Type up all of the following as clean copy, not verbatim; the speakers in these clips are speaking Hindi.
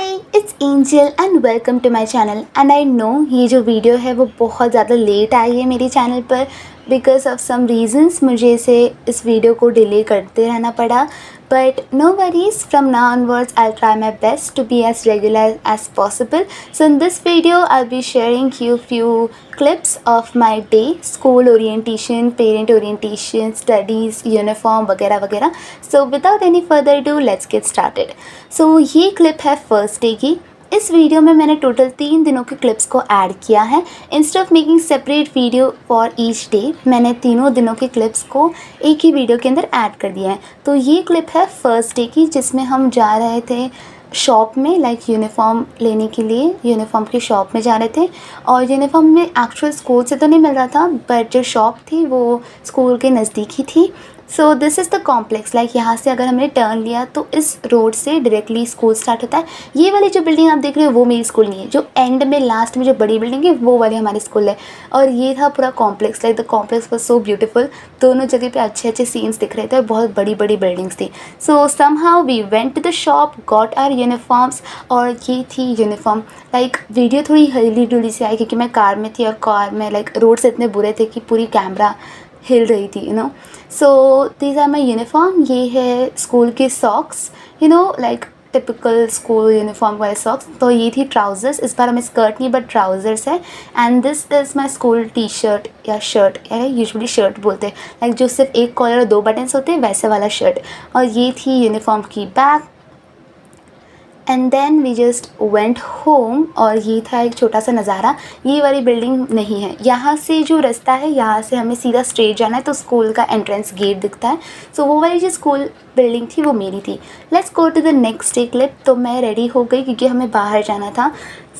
Hi, it's Angel and welcome to my channel. And I know ये जो वीडियो है वो बहुत ज़्यादा लेट आई है मेरे चैनल पर बिकॉज ऑफ सम रीजंस मुझे इस वीडियो को डिले करते रहना पड़ा। But no worries, from now onwards I try my best to be as regular as possible. So in this video I'll be sharing you few clips of my day, school orientation, parent orientation, studies, uniform वगैरह वगैरह. So without any further ado, let's get started. So ये क्लिप है फर्स्ट डे की. इस वीडियो में मैंने टोटल 3 दिनों के क्लिप्स को ऐड किया है. Instead of making separate video for each day, मैंने तीनों दिनों के क्लिप्स को एक ही वीडियो के अंदर ऐड कर दिया है. तो ये क्लिप है फर्स्ट डे की जिसमें हम जा रहे थे शॉप में, लाइक यूनिफॉर्म लेने के लिए. यूनिफॉर्म की शॉप में जा रहे थे और यूनिफॉर्म में एक्चुअल स्कूल से तो नहीं मिल रहा था, बट जो शॉप थी वो स्कूल के नज़दीक ही थी. So this is the complex. Like यहाँ से अगर हमने टर्न लिया तो इस रोड से डायरेक्टली स्कूल स्टार्ट होता है. ये वाली जो बिल्डिंग आप देख रहे हो वो मेरी स्कूल नहीं है. जो एंड में लास्ट में जो बड़ी बिल्डिंग है वो वाली हमारी स्कूल है. और ये था पूरा complex. Like the complex was so beautiful. दोनों जगह पे अच्छे अच्छे सीन्स दिख रहे थे और बहुत बड़ी बड़ी बिल्डिंग्स थी. So somehow we went to the shop, got our uniforms. और ये थी यूनिफॉर्म. लाइक वीडियो थोड़ी हिली डुली से आई क्योंकि मैं कार में थी और कार में लाइक रोड्स इतने बुरे थे कि पूरी कैमरा हिल रही थी, you know. So these are my uniform. ये है स्कूल के socks, you know, like typical school uniform वाले सॉक्स. तो ये थी ट्राउज़र्स. इस बार हमें स्कर्ट नहीं बट ट्राउज़र्स है. And this is my school T shirt या शर्ट, या यूजुअली शर्ट बोलते हैं, लाइक जो सिर्फ एक कॉलर और 2 बटन्स होते हैं वैसे वाला शर्ट. और ये थी यूनिफॉर्म की bag. And then we just went home. और ये था एक छोटा सा नज़ारा. ये वाली बिल्डिंग नहीं है. यहाँ से जो रास्ता है यहाँ से हमें सीधा स्ट्रेट जाना है तो स्कूल का एंट्रेंस गेट दिखता है. सो वो वाली जो स्कूल बिल्डिंग थी वो मेरी थी. Let's go to the next day clip. तो मैं रेडी हो गई क्योंकि हमें बाहर जाना था.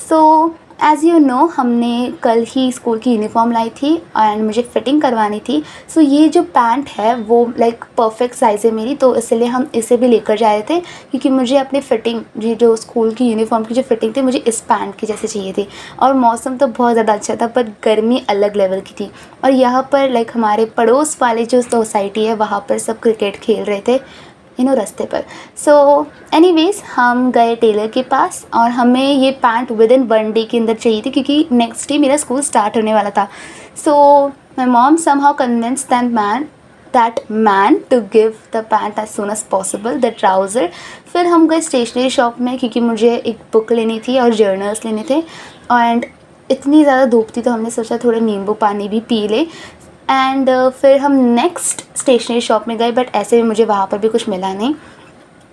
सो एज़ यू नो हमने कल ही स्कूल की यूनिफॉर्म लाई थी एंड मुझे फ़िटिंग करवानी थी. सो ये जो पैंट है वो लाइक परफेक्ट साइज़ है मेरी, तो इसलिए हम इसे भी लेकर जा रहे थे क्योंकि मुझे अपनी फ़िटिंग, ये जो स्कूल की यूनिफॉर्म की जो फ़िटिंग थी मुझे इस पैंट की जैसे चाहिए थी. और मौसम तो बहुत ज़्यादा अच्छा था पर गर्मी अलग लेवल की थी. और यहाँ पर लाइक हमारे पड़ोस वाले जो सोसाइटी है वहाँ पर सब क्रिकेट खेल रहे थे, यू नो, रास्ते पर. सो एनीवेज़ हम गए टेलर के पास और हमें ये पैंट विद इन 1 डे के अंदर चाहिए थी क्योंकि नेक्स्ट डे मेरा स्कूल स्टार्ट होने वाला था. So my mom somehow convince that man to give the pant as soon as possible, the trouser. फिर हम गए स्टेशनरी शॉप में क्योंकि मुझे एक बुक लेनी थी और जर्नल्स लेने थे. एंड इतनी ज़्यादा धूप थी तो हमने सोचा थोड़ा नींबू पानी भी पी ले. एंड फिर हम नेक्स्ट स्टेशनरी शॉप में गए बट ऐसे भी मुझे वहाँ पर भी कुछ मिला नहीं.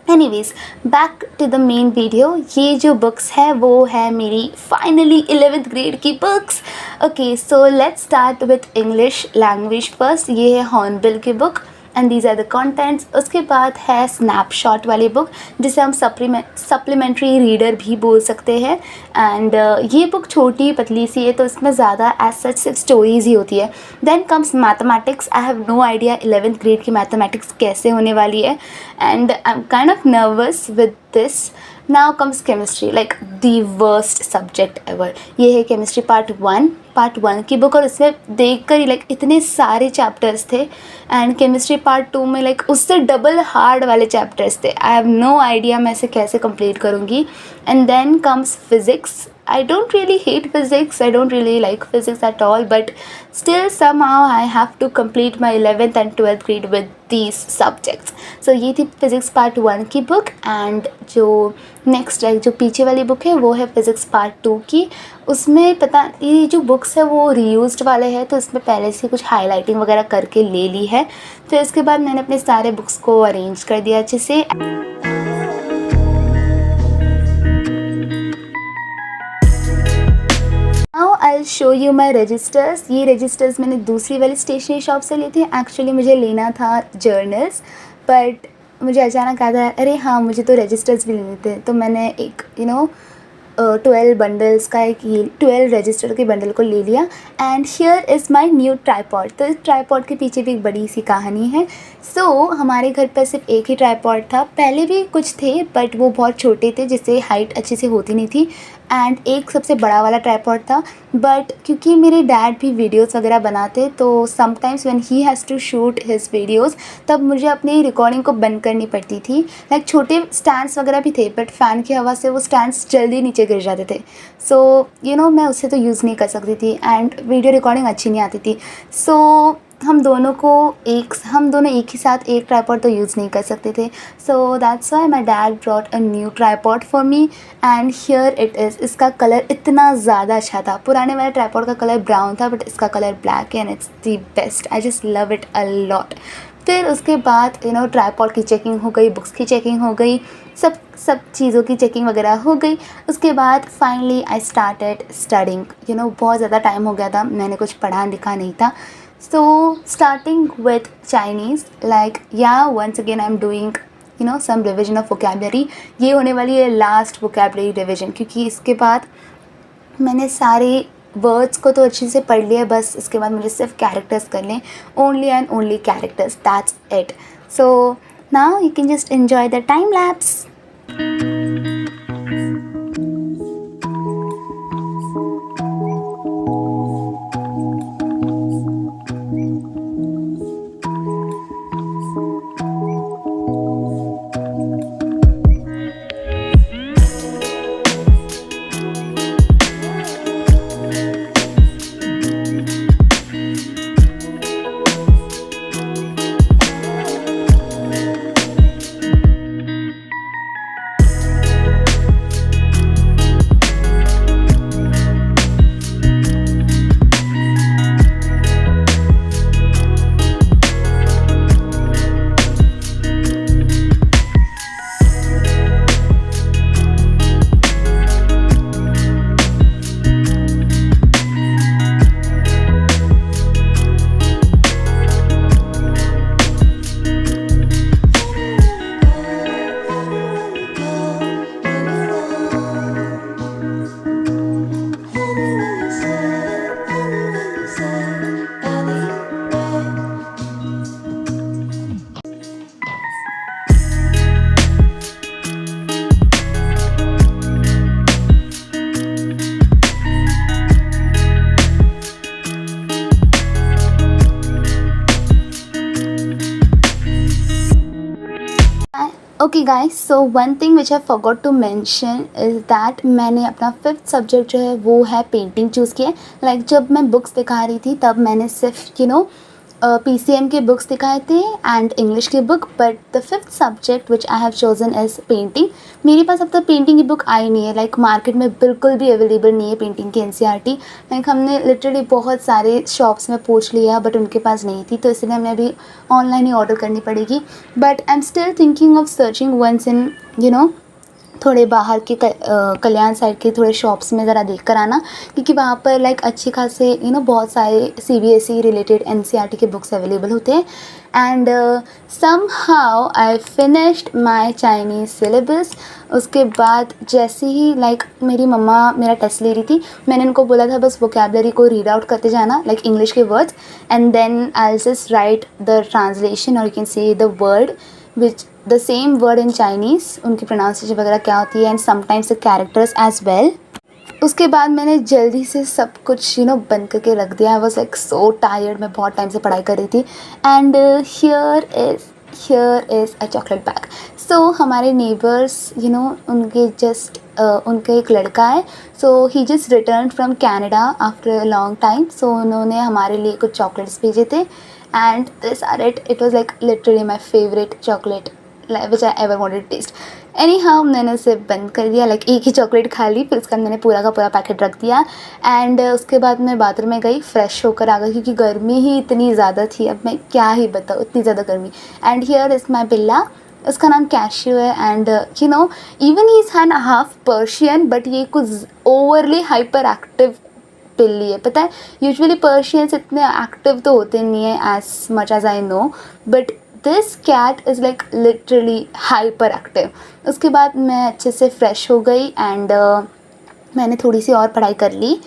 Anyways back to the main video. ये जो बुक्स है वो है मेरी फाइनली 11th ग्रेड की books. Okay, so let's start with English language first. ये है हॉर्नबिल की book and these are the contents. उसके बाद है स्नैपशॉट वाली बुक जिसे हम सप्लीमेंट्री रीडर भी बोल सकते हैं. एंड ये बुक छोटी पतली सी है तो इसमें ज़्यादा एज सच सिर्फ स्टोरीज़ ही होती है. Then comes mathematics. I have no idea 11th grade की मैथमेटिक्स कैसे होने वाली है and I am kind of nervous with this. Now comes chemistry, like the worst subject ever. ये है केमिस्ट्री पार्ट 1 की बुक और इसमें देख कर ही लाइक इतने सारे चैप्टर्स थे. एंड केमिस्ट्री पार्ट 2 में लाइक उससे डबल हार्ड वाले चैप्टर्स थे. आई हैव नो आइडिया मैं इसे कैसे कंप्लीट करूँगी. And then comes physics. I don't really hate physics, I don't really like physics at all, but still somehow I have to complete my 11th and 12th grade with these subjects. So ये थी physics part 1 की book. and जो next जो पीछे वाली book है वो है physics part 2 की. उसमें पता ये जो books है वो reused वाले हैं तो इसमें पहले से कुछ highlighting वगैरह करके ले ली है. फिर इसके बाद मैंने अपने सारे books को arrange कर दिया अच्छे से. Now I show you my registers. ये रजिस्टर्स मैंने दूसरी वाली स्टेशनरी शॉप से लिए थे. एक्चुअली मुझे लेना था जर्नल्स बट मुझे अचानक याद आया अरे हाँ मुझे तो रजिस्टर्स भी लेने थे. तो मैंने एक 12 बंडल्स का एक 12 रजिस्टर के बंडल को ले लिया. And here is my new tripod. तो इस ट्राईपॉड के पीछे भी एक बड़ी सी कहानी है. सो हमारे घर पर सिर्फ एक ही ट्राईपॉड था. पहले भी कुछ थे बट वो बहुत छोटे थे जिससे हाइट अच्छे से होती नहीं थी. एंड एक सबसे बड़ा वाला ट्राईपॉड था बट क्योंकि मेरे डैड भी वीडियोस वगैरह बनाते, तो sometimes when he has to shoot his videos, तब मुझे अपनी रिकॉर्डिंग को बंद करनी पड़ती थी। लाइक छोटे स्टैंड्स वगैरह भी थे, बट फ़ैन की हवा से वो स्टैंड्स जल्दी नीचे गिर जाते थे। सो मैं उससे तो यूज़ नहीं कर सकती थी एंड वीडियो रिकॉर्डिंग अच्छी नहीं आती थी। सो हम दोनों एक ही साथ एक ट्राइपॉड तो यूज़ नहीं कर सकते थे। So that's why my dad brought a new tripod for me and here it is. इसका कलर इतना ज़्यादा अच्छा था। पुराने वाले ट्राइपॉड का कलर ब्राउन था, बट इसका कलर ब्लैक है and it's the best. I just love it a lot. फिर उसके बाद ट्राइपॉड की चेकिंग हो गई, बुक्स की चेकिंग हो गई, सब चीज़ों की चेकिंग वगैरह हो गई। उसके बाद फाइनली आई स्टार्टेड स्टडिंग। बहुत ज़्यादा टाइम हो गया था, मैंने कुछ पढ़ा लिखा नहीं था। So starting with Chinese, like once again I'm doing some revision of vocabulary. ये होने वाली है लास्ट vocabulary revision, क्योंकि इसके बाद मैंने सारे वर्ड्स को तो अच्छे से पढ़ लिया, बस इसके बाद मुझे सिर्फ कैरेक्टर्स करने, only and only characters, that's it. So now you can just enjoy the time lapse. Okay guys, so one thing which I forgot to mention is that मैंने अपना 5th सब्जेक्ट जो है वो है पेंटिंग चूज़ किया। लाइक जब मैं बुक्स दिखा रही थी तब मैंने सिर्फ PCM के बुक्स दिखाए थे एंड इंग्लिश की book, but the 5th subject which I have chosen is painting. मेरे पास अब तक पेंटिंग की बुक आई नहीं है, लाइक मार्केट में बिल्कुल भी अवेलेबल नहीं है पेंटिंग की NCERT। लाइक हमने लिटरली बहुत सारे शॉप्स में पूछ लिया, बट उनके पास नहीं थी, तो इसलिए हमें अभी ऑनलाइन ही ऑर्डर करनी पड़ेगी। But I am still thinking of searching once in थोड़े बाहर के कल्याण साइड के थोड़े शॉप्स में ज़रा देख कर आना, क्योंकि वहाँ पर लाइक अच्छी खासे बहुत सारे CBSE रिलेटेड NCERT के बुक्स अवेलेबल होते हैं। And somehow I finished my Chinese syllabus. उसके बाद जैसे ही लाइक मेरी मम्मा मेरा टेस्ट ले रही थी, मैंने उनको बोला था बस वोकेबलरी को रीड आउट करते जाना, लाइक इंग्लिश के words, and then I just write the translation और you can say the word which the same word in Chinese, उनकी प्रोनाउंसिएशन वगैरह क्या होती है, and sometimes the characters as well. उसके बाद मैंने जल्दी से सब कुछ बंद करके रख दिया। I was like so tired, मैं बहुत टाइम से पढ़ाई कर रही थी। And here is a chocolate bag. So हमारे नेबर्स उनके जस्ट उनका एक लड़का है, so he just return from Canada after a long time. So उन्होंने हमारे लिए कुछ चॉकलेट्स भेजे थे and this are it was like literally my favourite chocolate which I ever wanted to taste. Anyhow मैंने उसे बंद कर दिया, लाइक एक ही चॉकलेट खा ली, फिर उसका मैंने पूरा का पूरा पैकेट रख दिया। एंड उसके बाद मैं बाथरूम में गई, फ्रेश होकर आ गई, क्योंकि गर्मी ही इतनी ज़्यादा थी, अब मैं क्या ही बताऊँ, इतनी ज़्यादा गर्मी। एंड हियर इज़ माई बिल्ला, उसका नाम कैशियो है। एंड इवन ही इज़ हैन हाफ पर्शियन, बट ये कुछ ओवरली हाइपर एक्टिव बिल्ली है। पता है यूजुअली पर्शियंस इतने एक्टिव तो होते नहीं है as much as I know, but this cat is like literally hyper active. उसके बाद मैं अच्छे से फ्रेश हो गई एंड मैंने थोड़ी सी और पढ़ाई कर ली।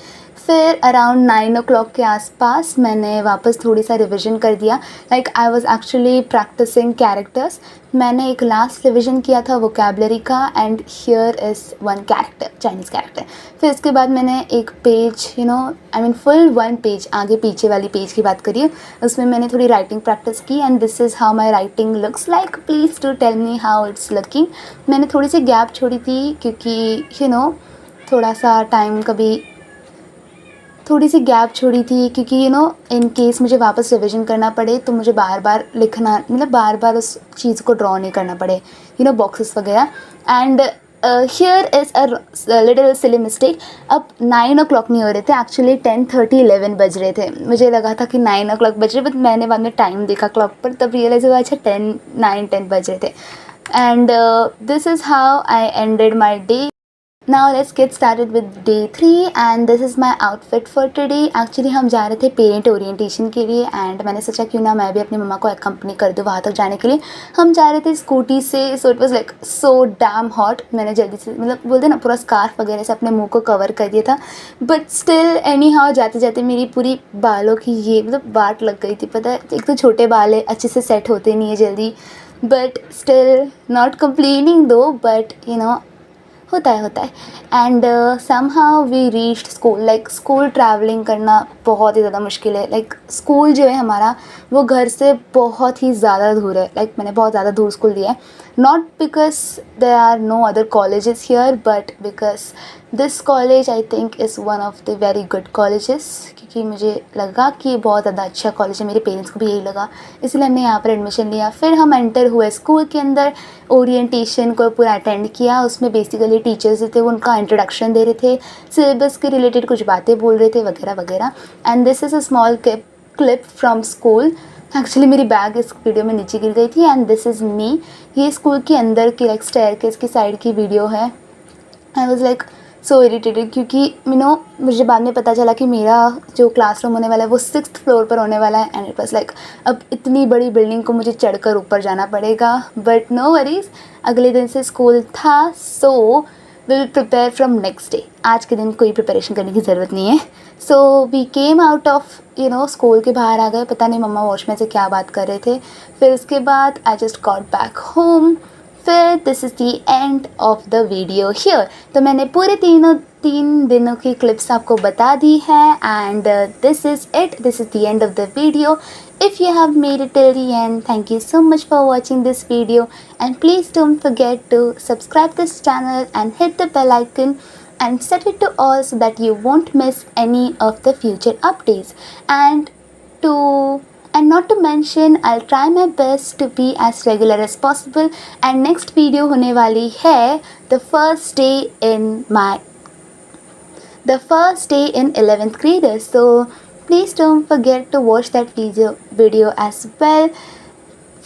फिर अराउंड 9 o'clock के आसपास मैंने वापस थोड़ी सा रिविज़न कर दिया. Like I was actually practising characters. मैंने एक लास्ट रिविज़न किया था वोकैबुलरी का, and here is one character, Chinese character. फिर इसके बाद मैंने एक page I mean full 1 page आगे पीछे वाली पेज की बात करिए, उसमें मैंने थोड़ी राइटिंग प्रैक्टिस की. And this is how my writing looks like. Please to tell me how it's looking. मैंने थोड़ी सी गैप छोड़ी थी क्योंकि थोड़ा सा टाइम थोड़ी सी गैप छोड़ी थी क्योंकि इन केस मुझे वापस रिवीजन करना पड़े तो मुझे बार बार लिखना, मतलब बार बार उस चीज़ को ड्रॉ नहीं करना पड़े, बॉक्सेस वगैरह. And here is a little silly mistake. अब 9 o'clock नहीं हो रहे थे, एक्चुअली 10:30 11 बज रहे थे. मुझे लगा था कि 9 o'clock बज रहे, बट मैंने बाद में टाइम देखा क्लॉक पर, तब रियलाइज़ हुआ अच्छा 9-10 बज रहे थे. And this is how I ended my day. Now let's get started with day 3 and this is my outfit for today. Actually हम जा रहे थे पेरेंट ओरिएंटेशन के लिए, एंड मैंने सोचा क्यों ना मैं भी अपनी मम्मा को अकम्पनी कर दूँ वहाँ तक जाने के लिए. हम जा रहे थे स्कूटी से. So it was like so damn hot. मैंने जल्दी से, मतलब बोलते ना, पूरा स्कार्फ वगैरह से अपने मुंह को कवर कर दिया था, बट स्टिल एनी हाउ जाते जाते मेरी पूरी बालों की ये मतलब वाट लग गई थी. पता है, एक तो छोटे बाल है, अच्छे से सेट होते नहीं है जल्दी, but still not complaining though, but होता है. And somehow we reached school. Like school travelling करना बहुत ही ज़्यादा मुश्किल है. लाइक स्कूल जो है हमारा वो घर से बहुत ही ज़्यादा दूर है. लाइक मैंने बहुत ज़्यादा दूर स्कूल दिया है, not because there are no other colleges here, but because this college I think is one of the very good colleges. क्योंकि मुझे लगा कि ये बहुत ज़्यादा अच्छा कॉलेज है, मेरे पेरेंट्स को भी यही लगा, इसलिए हमने यहाँ पर एडमिशन लिया. फिर हम एंटर हुए स्कूल के अंदर. ओरिएंटेशन को पूरा अटेंड किया. उसमें बेसिकली टीचर्स थे वो उनका इंट्रोडक्शन दे रहे थे, सिलेबस के रिलेटेड कुछ बातें बोल रहे थे वगैरह वगैरह. And this is a small clip from school. Actually मेरी बैग इस वीडियो में नीचे गिर गई थी. And this is me. ये स्कूल के अंदर की लाइक स्टेयरकेस की साइड की वीडियो है. आई वॉज लाइक सो इरिटेटेड क्योंकि मुझे बाद में पता चला कि मेरा जो क्लासरूम होने वाला है वो 6th फ्लोर पर होने वाला है. एंड इट वॉज लाइक अब इतनी बड़ी बिल्डिंग को मुझे चढ़कर ऊपर जाना पड़ेगा, बट नो वरीज, अगले दिन से स्कूल था. So will prepare from next day. आज के दिन कोई प्रिपरेशन करने की ज़रूरत नहीं है. So we came out of school के बाहर आ गए. पता नहीं मम्मा वॉचमैन से क्या बात कर रहे थे. फिर उसके बाद I just got back home. फिर this is the end of the video here. तो मैंने पूरे 3 दिनों की क्लिप्स आपको बता दी है. And this is it. This is the end of the video. If you have made it till the end, thank you so much for watching this video, and please don't forget to subscribe this channel and hit the bell icon and set it to all so that you won't miss any of the future updates. And not to mention, I'll try my best to be as regular as possible. And next video होने वाली है the first day in 11th graders. So please don't forget to watch that video as well.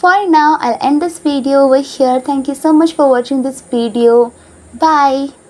For now, I'll end this video over here. Thank you so much for watching this video. Bye.